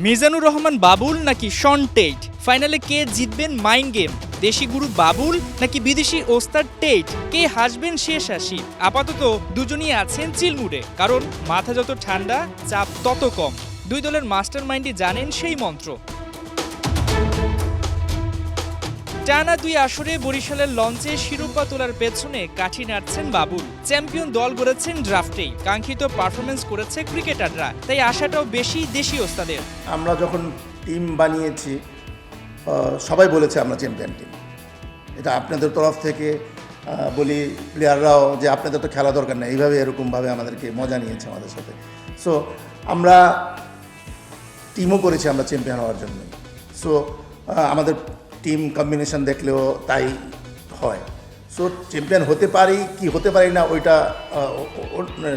মিজানুর রহমান বাবুল নাকি শন টেট, ফাইনালে কে জিতবেন মাইন্ড গেম? দেশি গুরু বাবুল নাকি বিদেশি ওস্তাদ টেট? কে হাসবেন শেষ হাসি? আপাতত দুজনই আছেন চিলমুডে, কারণ মাথা যত ঠান্ডা চাপ তত কম। দুই দলের মাস্টার মাইন্ডই জানেন সেই মন্ত্র। টানা দুই আসরে বরিশালের লঞ্চে শিরোপা তোলার পেছনে কাঠি নাড়ছেন বাবুল। চ্যাম্পিয়ন দল গড়েছেন ড্রাফটেই, কাঙ্ক্ষিত পারফরমেন্স করেছে ক্রিকেটাররা, তাই আশাটাও বেশি দেশি ওস্তাদের। আমরা যখন টিম বানিয়েছি সবাই বলেছে আমরা চ্যাম্পিয়ন টিম। এটা আপনাদের তরফ থেকে বলি, প্লেয়াররাও যে আপনাদের তো খেলা দরকার নেই, এইভাবে এরকমভাবে আমাদেরকে মজা নিয়েছে আমাদের সাথে। সো আমরা টিমও করেছি আমরা চ্যাম্পিয়ন হওয়ার জন্য। সো আমাদের টিম কম্বিনেশন দেখলেও তাই হয়। সো চ্যাম্পিয়ন হতে পারি কি হতে পারি না ওইটা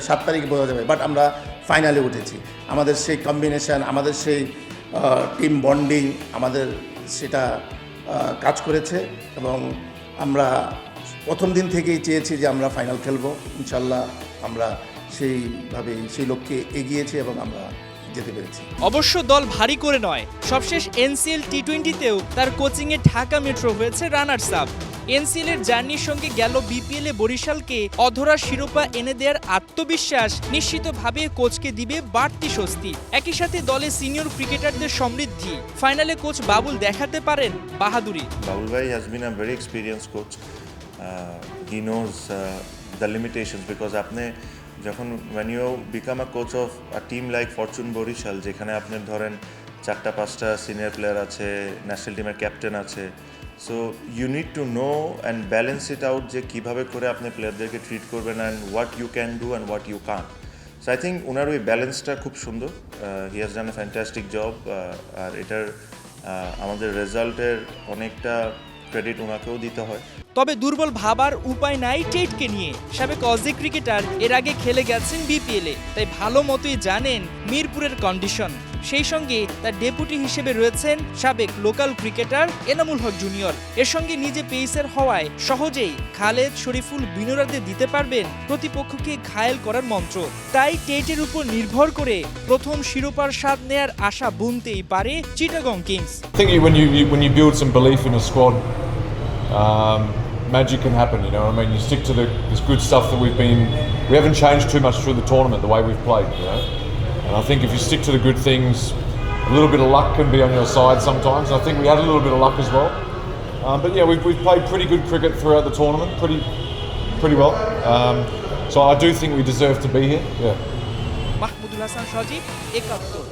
7 তারিখে বোঝা যাবে, বাট আমরা ফাইনালে উঠেছি। আমাদের সেই কম্বিনেশন, আমাদের সেই টিম বন্ডিং, আমাদের সেটা কাজ করেছে এবং আমরা প্রথম দিন থেকেই চেয়েছি যে আমরা ফাইনাল খেলবো। ইনশাল্লাহ আমরা সেইভাবেই সেই লক্ষ্যে এগিয়েছি এবং আমরা যেতে পেরেছি। অবশ্য দল ভারী করে নয়, সবশেষ এনসিএল টি-20তেও তার কোচিংয়ে ঢাকা মেট্রো হয়েছে রানার্স আপ। এনসিএল এর জার্নির সঙ্গে গেল বিপিএল এ বরিশালকে অধরা শিরোপা এনে দেওয়ার আত্মবিশ্বাস নিশ্চিতভাবে কোচকে দিবে বাড়তি স্বস্তি। একই সাথে দলে সিনিয়র ক্রিকেটারদের সমৃদ্ধি। ফাইনালে কোচ বাবুল দেখাতে পারেন বাহাদুরি। Babul bhai has been a very experienced coach. He knows the limitations because আপনি যখন when you become a coach of a team like Fortune Borishal, যেখানে আপনি ধরেন 4-5টা সিনিয়র প্লেয়ার আছে, ন্যাশনাল টিমের ক্যাপ্টেন আছে, so you need to know and balance it out যে কীভাবে করে আপনি প্লেয়ারদেরকে ট্রিট করবেন and what you can do and what you can't. So I think ওনার ওই ব্যালেন্সটা খুব সুন্দর। He has done a fantastic job. আর এটার আমাদের রেজাল্টের অনেকটা ক্রেডিট ওনাকেও দিতে হয়। তবে দুর্বল ভাবার উপায় নাই টেটকে নিয়ে। সাবেক অজি ক্রিকেটার এর আগে খেলে গেছেন বিপিএলে, তাই ভালো মতোই জানেন মিরপুরের কন্ডিশন। সেই সঙ্গে তার ডেপুটি হিসেবে রয়েছেন সাবেক local cricketer Enamul Haque junior. এর সঙ্গে নিজে পেসার হওয়ায় সহজেই খালেদ, শরীফুল, বিনোরাদের দিতে পারবেন প্রতিপক্ষকে ঘায়েল করার মন্ত্র। তাই টেটের উপর নির্ভর করে প্রথম শিরোপার স্বাদ নেয়ার আশা বুনতেই পারে Chittagong Kings. I think when you build some belief in a squad, magic can happen. You know what I mean? You stick to this good stuff that we haven't changed too much through the tournament, the way we've played. You know, and I think if you stick to the good things, a little bit of luck can be on your side sometimes. I think we had a little bit of luck as well. But yeah, we've played pretty good cricket throughout the tournament, pretty well. So I do think we deserve to be here. Yeah. Mahmudul Hasan Sajib, একাত্তর।